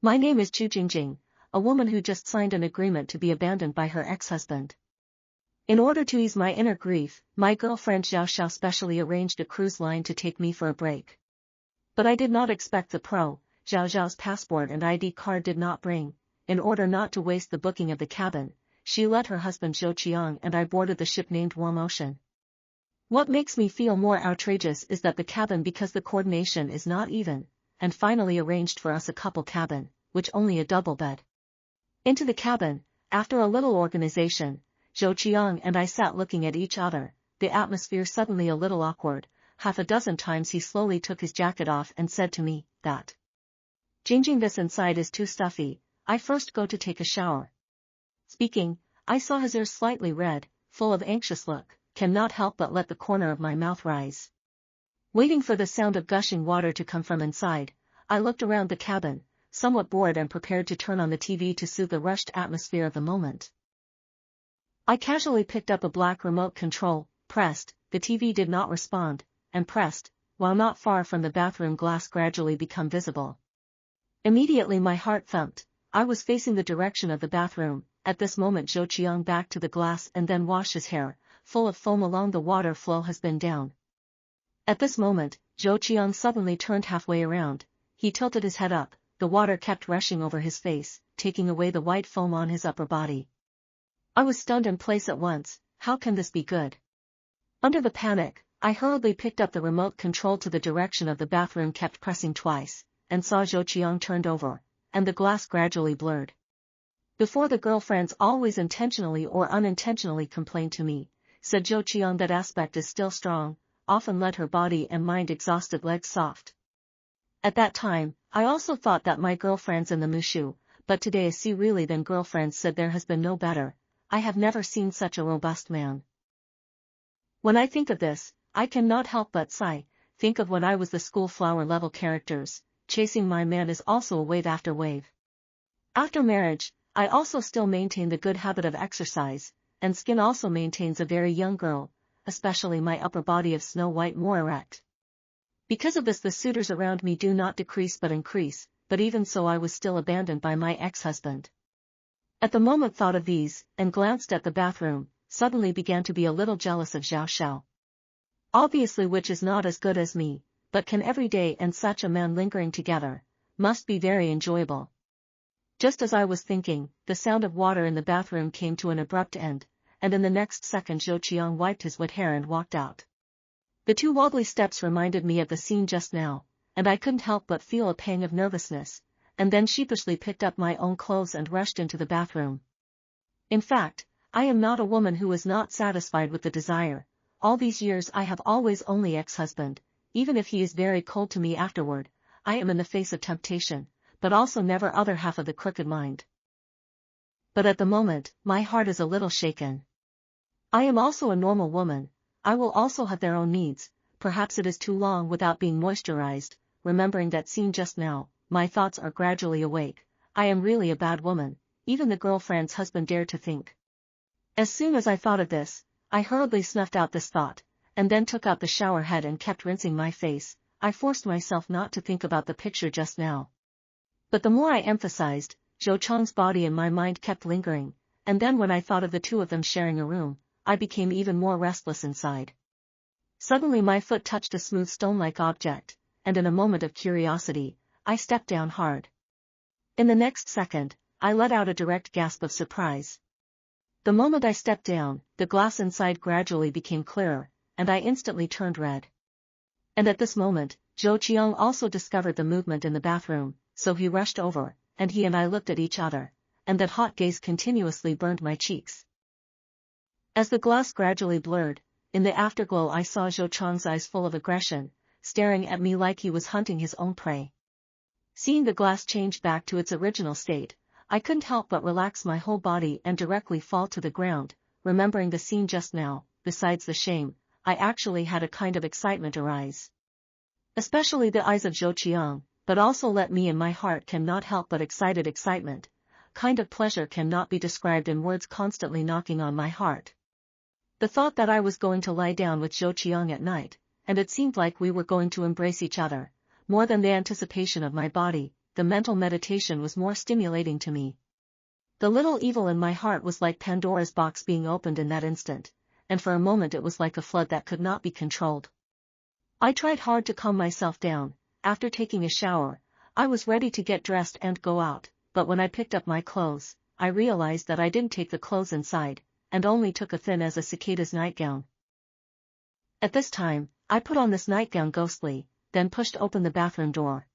My name is Chu Jingjing, a woman who just signed an agreement to be abandoned by her ex-husband. In order to ease my inner grief, my girlfriend Xiao Xiao specially arranged a cruise line to take me for a break. But I did not expect the Zhao Xiao's passport and ID card did not bring. In order not to waste the booking of the cabin, she let her husband Zhou Qiang and I boarded the ship named Warm Ocean. What makes me feel more outrageous is that the cabin, because the coordination is not even, and finally arranged for us a couple cabin, which only a double bed. Into the cabin, after a little organization, Zhou Qiang and I sat looking at each other, the atmosphere suddenly a little awkward. Half a dozen times he slowly took his jacket off and said to me, that Jingjing, this inside is too stuffy, I first go to take a shower. Speaking, I saw his ears slightly red, full of anxious look, cannot help but let the corner of my mouth rise. Waiting for the sound of gushing water to come from inside, I looked around the cabin, somewhat bored and prepared to turn on the TV to soothe the rushed atmosphere of the moment. I casually picked up a black remote control, pressed, the TV did not respond, and pressed, while not far from the bathroom glass gradually became visible. Immediately my heart thumped. I was facing the direction of the bathroom. At this moment Zhou Qiang backed to the glass and then washed his hair, full of foam along the water flow has been down. At this moment, Zhou Qiang suddenly turned halfway around, he tilted his head up, the water kept rushing over his face, taking away the white foam on his upper body. I was stunned in place at once. How can this be good? Under the panic, I hurriedly picked up the remote control to the direction of the bathroom, kept pressing twice, and saw Zhou Qiang turned over, and the glass gradually blurred. Before, the girlfriends always intentionally or unintentionally complained to me, said Zhou Qiang, that aspect is still strong, often let her body and mind exhausted legs soft. At that time, I also thought that my girlfriends in the Mushu, but today I see really then girlfriends said there has been no better, I have never seen such a robust man. When I think of this, I cannot help but sigh, think of when I was the school flower level characters, chasing my man is also a wave after wave. After marriage, I also still maintain the good habit of exercise, and skin also maintains a very young girl, especially my upper body of snow white more erect. Because of this the suitors around me do not decrease but increase, but even so I was still abandoned by my ex-husband. At the moment thought of these, and glanced at the bathroom, suddenly began to be a little jealous of Xiao Xiao. Obviously, which is not as good as me, but can every day and such a man lingering together, must be very enjoyable. Just as I was thinking, the sound of water in the bathroom came to an abrupt end, and in the next second Zhou Qiang wiped his wet hair and walked out. The two wobbly steps reminded me of the scene just now, and I couldn't help but feel a pang of nervousness, and then sheepishly picked up my own clothes and rushed into the bathroom. In fact, I am not a woman who is not satisfied with the desire. All these years I have always only ex-husband, even if he is very cold to me afterward, I am in the face of temptation, but also never other half of the crooked mind. But at the moment, my heart is a little shaken. I am also a normal woman, I will also have their own needs, perhaps it is too long without being moisturized, remembering that scene just now, my thoughts are gradually awake, I am really a bad woman, even the girlfriend's husband dared to think. As soon as I thought of this, I hurriedly snuffed out this thought, and then took out the shower head and kept rinsing my face. I forced myself not to think about the picture just now. But the more I emphasized, Zhou Qiang's body in my mind kept lingering, and then when I thought of the two of them sharing a room, I became even more restless inside. Suddenly my foot touched a smooth stone-like object, and in a moment of curiosity, I stepped down hard. In the next second, I let out a direct gasp of surprise. The moment I stepped down, the glass inside gradually became clearer, and I instantly turned red. And at this moment, Zhou Qiang also discovered the movement in the bathroom, so he rushed over, and he and I looked at each other, and that hot gaze continuously burned my cheeks. As the glass gradually blurred, in the afterglow I saw Zhou Qiang's eyes full of aggression, staring at me like he was hunting his own prey. Seeing the glass change back to its original state, I couldn't help but relax my whole body and directly fall to the ground, remembering the scene just now. Besides the shame, I actually had a kind of excitement arise. Especially the eyes of Zhou Qiang, but also let me in my heart cannot help but excited excitement, kind of pleasure cannot be described in words constantly knocking on my heart. The thought that I was going to lie down with Zhou Qiang at night, and it seemed like we were going to embrace each other, more than the anticipation of my body, the mental meditation was more stimulating to me. The little evil in my heart was like Pandora's box being opened in that instant, and for a moment it was like a flood that could not be controlled. I tried hard to calm myself down. After taking a shower, I was ready to get dressed and go out, but when I picked up my clothes, I realized that I didn't take the clothes inside, and only took a thin as a cicada's nightgown. At this time, I put on this nightgown ghostly, then pushed open the bathroom door.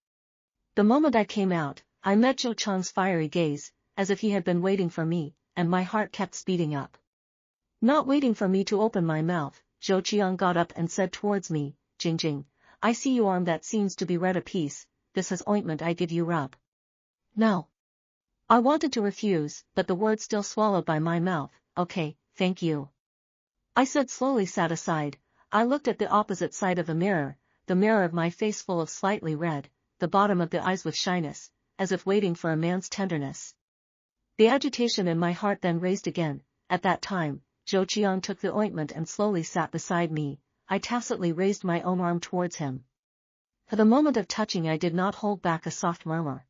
The moment I came out, I met Zhou Chang's fiery gaze, as if he had been waiting for me, and my heart kept speeding up. Not waiting for me to open my mouth, Zhou Qiang got up and said towards me, "Jingjing, I see you arm that seems to be red apiece, this is ointment I give you rub." No. I wanted to refuse, but the word still swallowed by my mouth. "Okay, thank you," I said slowly. Sat aside, I looked at the opposite side of the mirror of my face full of slightly red, the bottom of the eyes with shyness, as if waiting for a man's tenderness. The agitation in my heart then raised again. At that time, Zhou Qiang took the ointment and slowly sat beside me. I tacitly raised my own arm towards him. For the moment of touching I did not hold back a soft murmur.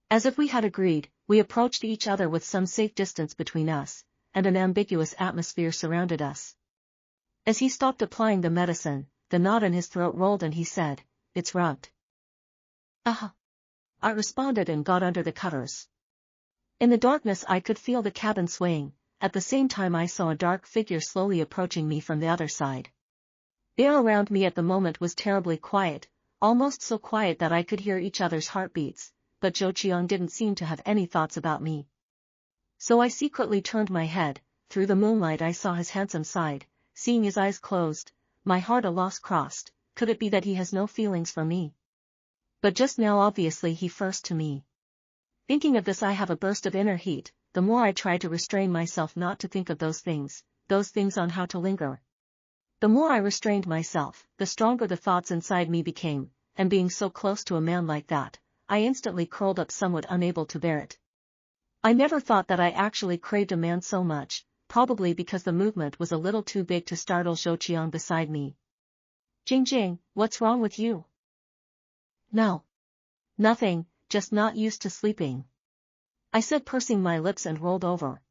As if we had agreed, we approached each other with some safe distance between us, and an ambiguous atmosphere surrounded us. As he stopped applying the medicine, the knot in his throat rolled and he said, "It's rubbed." "Ah!" I responded and got under the covers. In the darkness I could feel the cabin swaying. At the same time I saw a dark figure slowly approaching me from the other side. The air around me at the moment was terribly quiet, almost so quiet that I could hear each other's heartbeats, but Zhou Qiang didn't seem to have any thoughts about me. So I secretly turned my head. Through the moonlight I saw his handsome side. Seeing his eyes closed, my heart a loss crossed. Could it be that he has no feelings for me? But just now obviously he first to me. Thinking of this I have a burst of inner heat. The more I try to restrain myself not to think of those things on how to linger. The more I restrained myself, the stronger the thoughts inside me became, and being so close to a man like that, I instantly curled up somewhat unable to bear it. I never thought that I actually craved a man so much, probably because the movement was a little too big to startle Zhou Qiang beside me. "Jingjing, what's wrong with you?" "No. Nothing, just not used to sleeping," I said, pursing my lips and rolled over.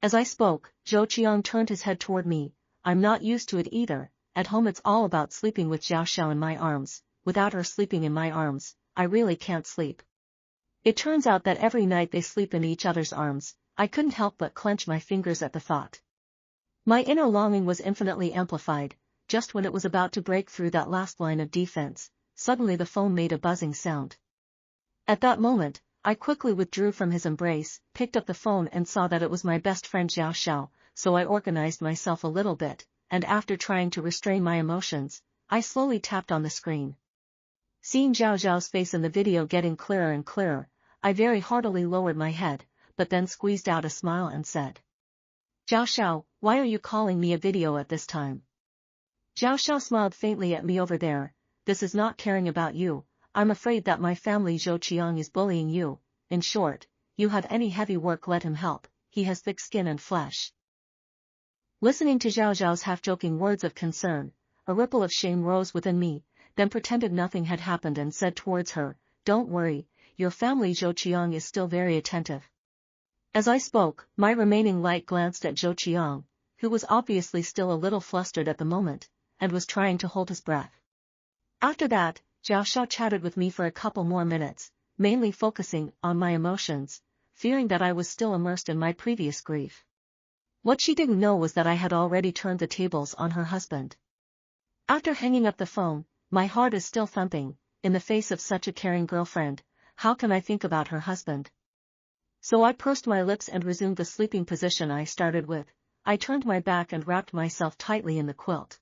As I spoke, Zhou Qiang turned his head toward me. "I'm not used to it either. At home it's all about sleeping with Xiao Xiao in my arms. Without her sleeping in my arms, I really can't sleep. It turns out that every night they sleep in each other's arms." I couldn't help but clench my fingers at the thought. My inner longing was infinitely amplified. Just when it was about to break through that last line of defense, suddenly the phone made a buzzing sound. At that moment, I quickly withdrew from his embrace, picked up the phone and saw that it was my best friend Xiao Xiao, so I organized myself a little bit, and after trying to restrain my emotions, I slowly tapped on the screen. Seeing Xiao Xiao's face in the video getting clearer and clearer, I very heartily lowered my head, but then squeezed out a smile and said, "Xiao Xiao, why are you calling me a video at this time?" Xiao Xiao smiled faintly at me. "Over there, this is not caring about you. I'm afraid that my family Zhou Qiang is bullying you. In short, you have any heavy work let him help, he has thick skin and flesh." Listening to Xiao Xiao's half-joking words of concern, a ripple of shame rose within me, then pretended nothing had happened and said towards her, "Don't worry, your family Zhou Qiang is still very attentive." As I spoke, my remaining light glanced at Zhou Qiang, who was obviously still a little flustered at the moment, and was trying to hold his breath. After that, Xiao Xiao chatted with me for a couple more minutes, mainly focusing on my emotions, fearing that I was still immersed in my previous grief. What she didn't know was that I had already turned the tables on her husband. After hanging up the phone, my heart is still thumping. In the face of such a caring girlfriend, how can I think about her husband? So I pursed my lips and resumed the sleeping position I started with. I turned my back and wrapped myself tightly in the quilt.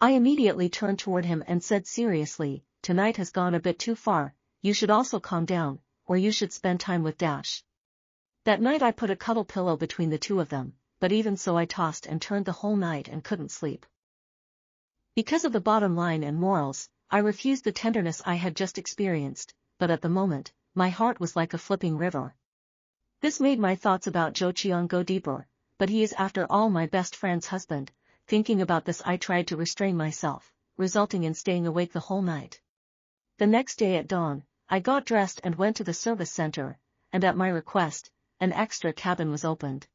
I immediately turned toward him and said seriously, "Tonight has gone a bit too far, you should also calm down, or you should spend time with Dash." That night I put a cuddle pillow between the two of them, but even so I tossed and turned the whole night and couldn't sleep. Because of the bottom line and morals, I refused the tenderness I had just experienced, but at the moment, my heart was like a flipping river. This made my thoughts about Zhou Qiang go deeper, but he is after all my best friend's husband. Thinking about this I tried to restrain myself, resulting in staying awake the whole night. The next day at dawn, I got dressed and went to the service center, and at my request, an extra cabin was opened.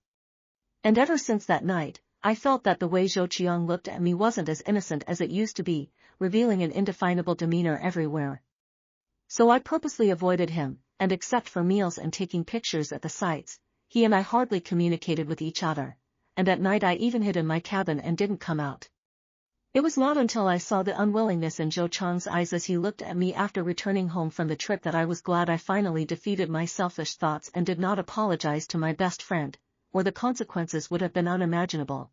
And ever since that night, I felt that the way Zhou Qiang looked at me wasn't as innocent as it used to be, revealing an indefinable demeanor everywhere. So I purposely avoided him, and except for meals and taking pictures at the sites, he and I hardly communicated with each other, and at night I even hid in my cabin and didn't come out. It was not until I saw the unwillingness in Zhou Qiang's eyes as he looked at me after returning home from the trip that I was glad I finally defeated my selfish thoughts and did not apologize to my best friend, or the consequences would have been unimaginable.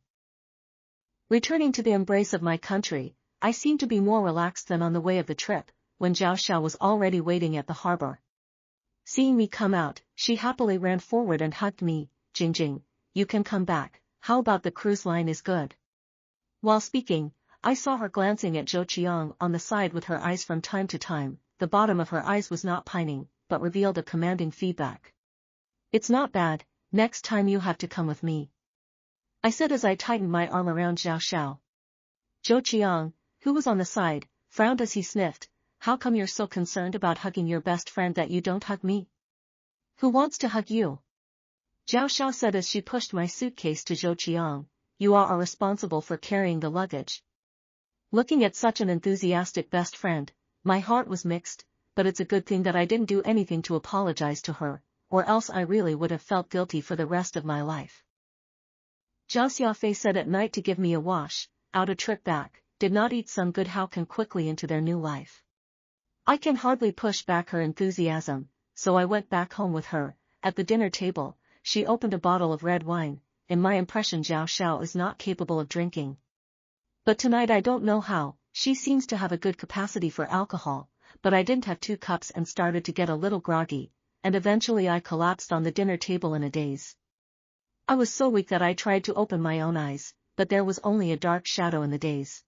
Returning to the embrace of my country, I seemed to be more relaxed than on the way of the trip, when Zhao Xiao was already waiting at the harbor. Seeing me come out, she happily ran forward and hugged me. Jingjing, you can come back, how about the cruise line is good? While speaking, I saw her glancing at Zhou Qiang on the side with her eyes from time to time. The bottom of her eyes was not pining, but revealed a commanding feedback. It's not bad, next time you have to come with me, I said as I tightened my arm around Zhao Xiao. Zhou Qiang, who was on the side, frowned as he sniffed. How come you're so concerned about hugging your best friend that you don't hug me? Who wants to hug you? Zhao Xiao said as she pushed my suitcase to Zhou Qiang. You are responsible for carrying the luggage. Looking at such an enthusiastic best friend, my heart was mixed, but it's a good thing that I didn't do anything to apologize to her, or else I really would have felt guilty for the rest of my life. Zhao Xiaofei said at night to give me a wash, out a trip back, did not eat some good how can quickly into their new life. I can hardly push back her enthusiasm, so I went back home with her. At the dinner table, she opened a bottle of red wine. In my impression Zhao Xiao is not capable of drinking. But tonight I don't know how, she seems to have a good capacity for alcohol, but I didn't have 2 cups and started to get a little groggy, and eventually I collapsed on the dinner table in a daze. I was so weak that I tried to open my own eyes, but there was only a dark shadow in the daze.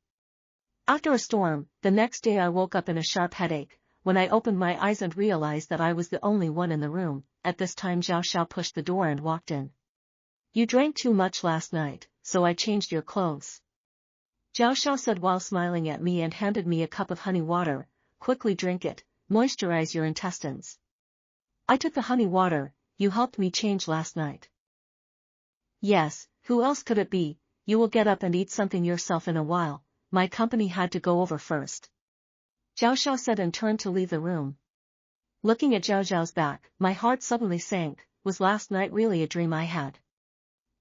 After a storm, the next day I woke up in a sharp headache. When I opened my eyes and realized that I was the only one in the room, at this time Zhao Xiao pushed the door and walked in. You drank too much last night, so I changed your clothes. Zhao Xiao said while smiling at me and handed me a cup of honey water. Quickly drink it, moisturize your intestines. I took the honey water. You helped me change last night. Yes, who else could it be? You will get up and eat something yourself in a while. My company had to go over first. Zhao Xiao said and turned to leave the room. Looking at Zhao Xiao's back, my heart suddenly sank. Was last night really a dream I had?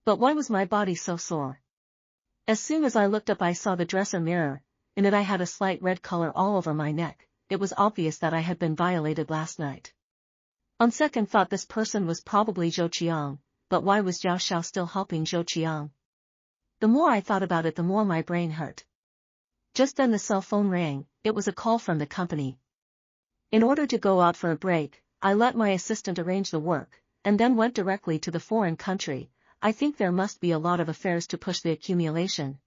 But why was my body so sore? As soon as I looked up I saw the dresser mirror. In it I had a slight red color all over my neck. It was obvious that I had been violated last night. On second thought this person was probably Zhou Qiang, but why was Zhao Xiao still helping Zhou Qiang? The more I thought about it the more my brain hurt. Just then the cell phone rang. It was a call from the company. In order to go out for a break, I let my assistant arrange the work, and then went directly to the foreign country. I think there must be a lot of affairs to push the accumulation.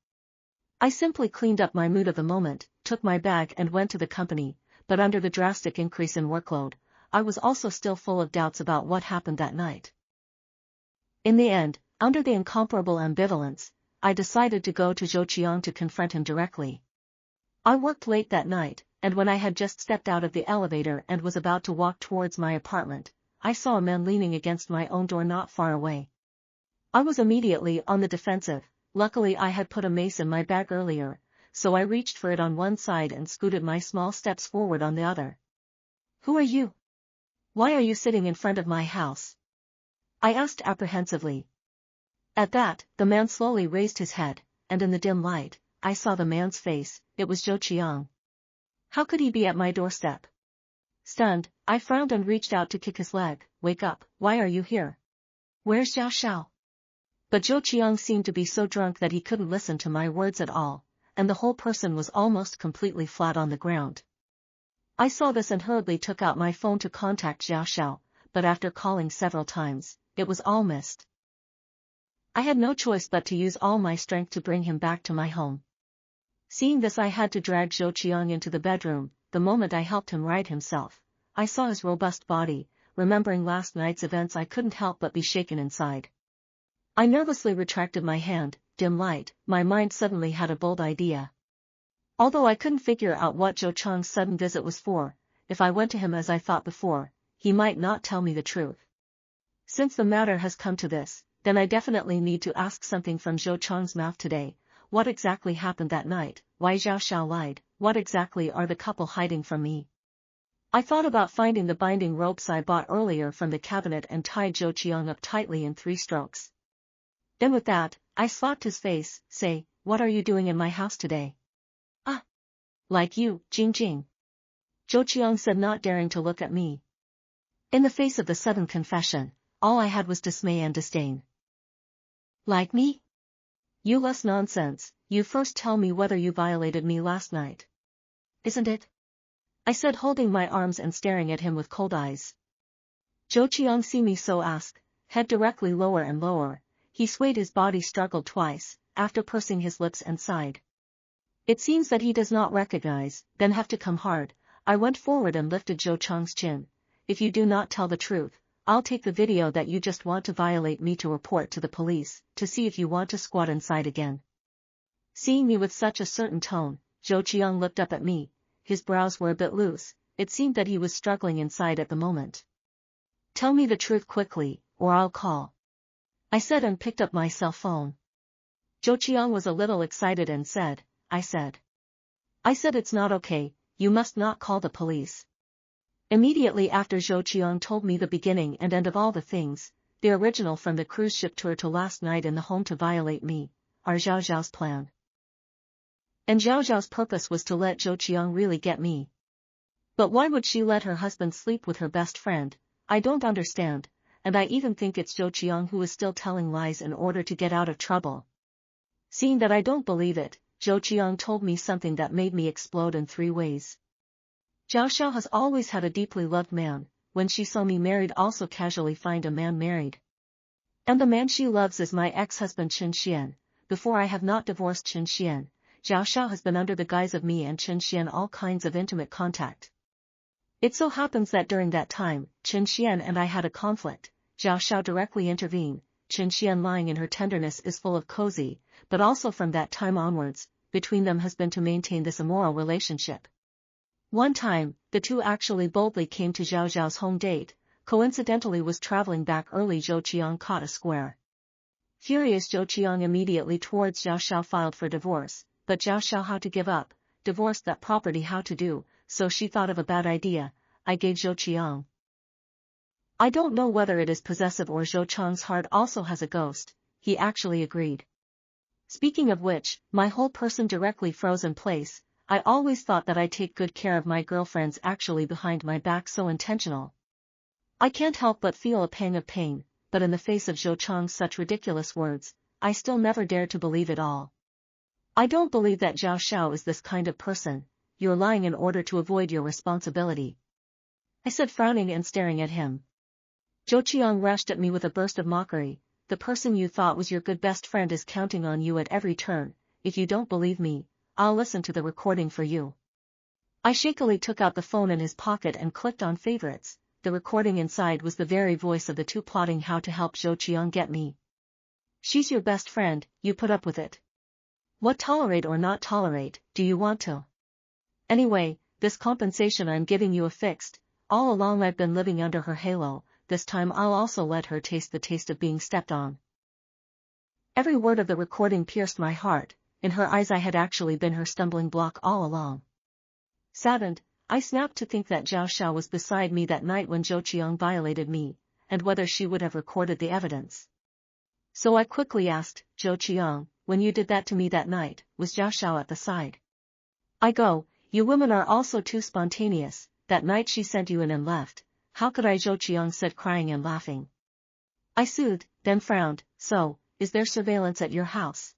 I simply cleaned up my mood of the moment, took my bag and went to the company, but under the drastic increase in workload, I was also still full of doubts about what happened that night. In the end, under the incomparable ambivalence, I decided to go to Zhou Qiang to confront him directly. I worked late that night, and when I had just stepped out of the elevator and was about to walk towards my apartment, I saw a man leaning against my own door not far away. I was immediately on the defensive. Luckily I had put a mace in my bag earlier, so I reached for it on one side and scooted my small steps forward on the other. Who are you? Why are you sitting in front of my house? I asked apprehensively. At that, the man slowly raised his head, and in the dim light, I saw the man's face. It was Zhou Qiang. How could he be at my doorstep? Stunned, I frowned and reached out to kick his leg. Wake up, why are you here? Where's Zhao Xiao? But Zhou Qiang seemed to be so drunk that he couldn't listen to my words at all, and the whole person was almost completely flat on the ground. I saw this and hurriedly took out my phone to contact Zhao Xiao, but after calling several times, it was all missed. I had no choice but to use all my strength to bring him back to my home. Seeing this I had to drag Zhou Qiang into the bedroom. The moment I helped him right himself, I saw his robust body. Remembering last night's events I couldn't help but be shaken inside. I nervously retracted my hand. Dim light, my mind suddenly had a bold idea. Although I couldn't figure out what Zhou Qiang's sudden visit was for, if I went to him as I thought before, he might not tell me the truth. Since the matter has come to this, then I definitely need to ask something from Zhou Chang's mouth today. What exactly happened that night? Why Zhao Xiao lied? What exactly are the couple hiding from me? I thought about finding the binding ropes I bought earlier from the cabinet and tied Zhou Qiang up tightly in 3 strokes. Then with that, I slapped his face. Say, what are you doing in my house today? Ah! Like you, Jing Jing. Zhou Qiang said, not daring to look at me. In the face of the sudden confession, all I had was dismay and disdain. Like me? You less nonsense, you first tell me whether you violated me last night. Isn't it? I said, holding my arms and staring at him with cold eyes. Zhou Qiang see me so ask, head directly lower and lower, he swayed his body, struggled twice, after pursing his lips and sighed. It seems that he does not recognize, then have to come hard. I went forward and lifted Zhou Chang's chin. If you do not tell the truth, I'll take the video that you just want to violate me to report to the police, to see if you want to squat inside again. Seeing me with such a certain tone, Zhou Qiang looked up at me, his brows were a bit loose, it seemed that he was struggling inside at the moment. Tell me the truth quickly, or I'll call. I said and picked up my cell phone. Zhou Qiang was a little excited and said, I said it's not okay, you must not call the police. Immediately after Zhou Qiang told me the beginning and end of all the things, the original from the cruise ship tour to last night in the home to violate me, are Zhao Zhao's plan. And Zhao Zhao's purpose was to let Zhou Qiang really get me. But why would she let her husband sleep with her best friend? I don't understand, and I even think it's Zhou Qiang who is still telling lies in order to get out of trouble. Seeing that I don't believe it, Zhou Qiang told me something that made me explode in 3 ways. Zhao Xiao has always had a deeply loved man, when she saw me married also casually find a man married. And the man she loves is my ex-husband Chen Xian. Before I have not divorced Chen Xian, Zhao Xiao has been under the guise of me and Chen Xian all kinds of intimate contact. It so happens that during that time, Chen Xian and I had a conflict. Zhao Xiao directly intervened. Chen Xian, lying in her tenderness, is full of cozy, but also from that time onwards, between them has been to maintain this immoral relationship. One time, the two actually boldly came to Zhao Zhao's home date, coincidentally was traveling back early. Zhou Qiang caught a square. Furious, Zhou Qiang immediately towards Zhao Xiao filed for divorce, but Zhao Xiao how to give up, divorce that property how to do, so she thought of a bad idea. I gave Zhou Qiang. I don't know whether it is possessive or Zhou Chang's heart also has a ghost, he actually agreed. Speaking of which, my whole person directly froze in place. I always thought that I take good care of my girlfriends, actually behind my back, so intentional. I can't help but feel a pang of pain, but in the face of Zhou Chang's such ridiculous words, I still never dared to believe it all. I don't believe that Zhao Xiao is this kind of person. You're lying in order to avoid your responsibility, I said, frowning and staring at him. Zhou Qiang rushed at me with a burst of mockery. The person you thought was your good best friend is counting on you at every turn. If you don't believe me, I'll listen to the recording for you. I shakily took out the phone in his pocket and clicked on favorites. The recording inside was the very voice of the two plotting how to help Zhou Qiang get me. She's your best friend, you put up with it. What tolerate or not tolerate, do you want to? Anyway, this compensation I'm giving you a fixed. All along I've been living under her halo, this time I'll also let her taste the taste of being stepped on. Every word of the recording pierced my heart. In her eyes I had actually been her stumbling block all along. Saddened, I snapped to think that Zhao Xiao was beside me that night when Zhou Qiang violated me, and whether she would have recorded the evidence. So I quickly asked, Zhou Qiang, when you did that to me that night, was Zhao Xiao at the side? I go, you women are also too spontaneous. That night she sent you in and left. How could I? Zhou Qiang said, crying and laughing. I soothed, then frowned. So, is there surveillance at your house?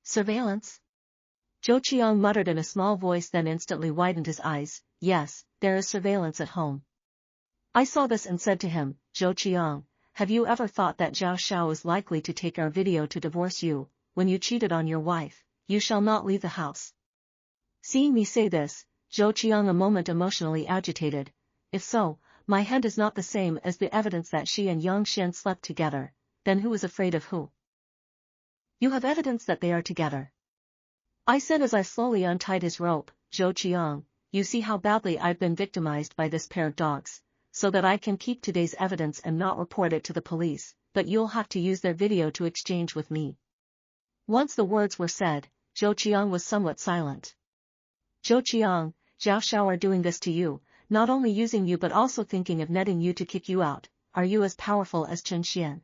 Surveillance? Zhou Qiang muttered in a small voice, then instantly widened his eyes. Yes, there is surveillance at home. I saw this and said to him, Zhou Qiang, have you ever thought that Zhao Xiao is likely to take our video to divorce you? When you cheated on your wife, you shall not leave the house. Seeing me say this, Zhou Qiang a moment emotionally agitated. If so, my hand is not the same as the evidence that she and Yang Xian slept together. Then who is afraid of who? You have evidence that they are together. I said as I slowly untied his rope. Zhou Qiang, you see how badly I've been victimized by this pair of dogs, so that I can keep today's evidence and not report it to the police, but you'll have to use their video to exchange with me." Once the words were said, Zhou Qiang was somewhat silent. "Zhou Qiang, Zhao Xiao are doing this to you, not only using you but also thinking of netting you to kick you out. Are you as powerful as Chen Xian?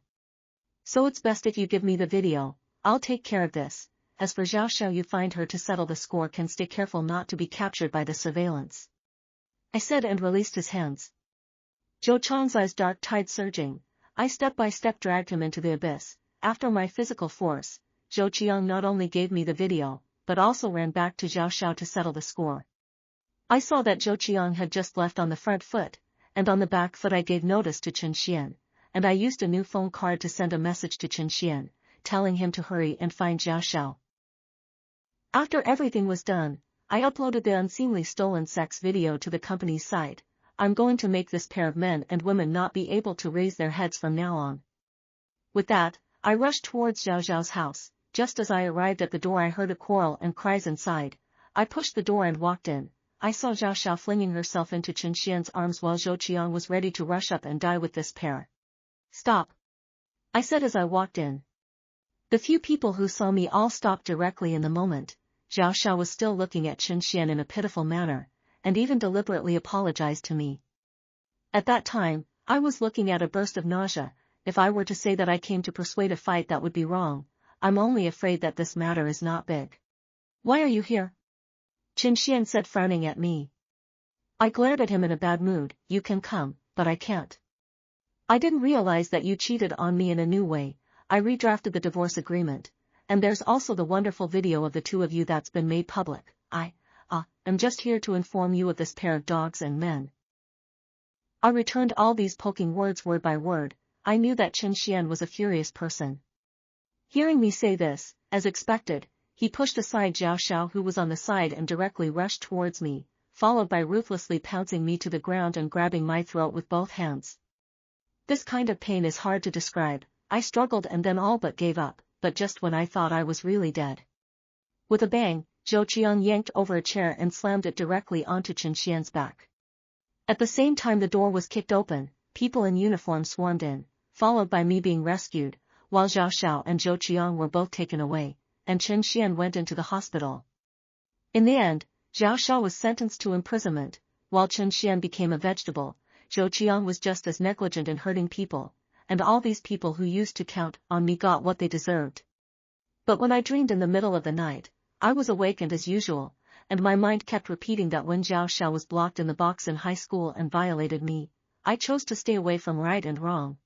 So it's best if you give me the video, I'll take care of this. As for Zhao Xiao, you find her to settle the score. Can stay careful not to be captured by the surveillance," I said and released his hands. Zhou Chang's eyes dark tide surging, I step by step dragged him into the abyss. After my physical force, Zhou Qiang not only gave me the video, but also ran back to Zhao Xiao to settle the score. I saw that Zhou Qiang had just left on the front foot, and on the back foot I gave notice to Chen Xian, and I used a new phone card to send a message to Chen Xian, telling him to hurry and find Zhao Xiao. After everything was done, I uploaded the unseemly stolen sex video to the company's site. I'm going to make this pair of men and women not be able to raise their heads from now on. With that, I rushed towards Zhao Xiao's house. Just as I arrived at the door, I heard a quarrel and cries inside. I pushed the door and walked in. I saw Zhao Xiao flinging herself into Chen Xian's arms while Zhou Qiang was ready to rush up and die with this pair. "Stop," I said as I walked in. The few people who saw me all stopped directly in the moment. Zhao Xiao was still looking at Chen Xian in a pitiful manner, and even deliberately apologized to me. At that time, I was looking at a burst of nausea. If I were to say that I came to persuade a fight, that would be wrong. I'm only afraid that this matter is not big. "Why are you here?" Chen Xian said, frowning at me. I glared at him in a bad mood. "You can come, but I can't. I didn't realize that you cheated on me in a new way. I redrafted the divorce agreement, and there's also the wonderful video of the two of you that's been made public. I'm just here to inform you of this pair of dogs and men." I returned all these poking words word by word. I knew that Chen Xian was a furious person. Hearing me say this, as expected, he pushed aside Zhao Xiao, who was on the side, and directly rushed towards me, followed by ruthlessly pouncing me to the ground and grabbing my throat with both hands. This kind of pain is hard to describe. I struggled and then all but gave up, but just when I thought I was really dead. With a bang, Zhou Qiang yanked over a chair and slammed it directly onto Chen Xian's back. At the same time, the door was kicked open, people in uniform swarmed in, followed by me being rescued, while Zhao Xiao and Zhou Qiang were both taken away, and Chen Xian went into the hospital. In the end, Zhao Xiao was sentenced to imprisonment, while Chen Xian became a vegetable. Zhou Qiang was just as negligent in hurting people, and all these people who used to count on me got what they deserved. But when I dreamed in the middle of the night, I was awakened as usual, and my mind kept repeating that when Zhao Xiao was blocked in the box in high school and violated me, I chose to stay away from right and wrong.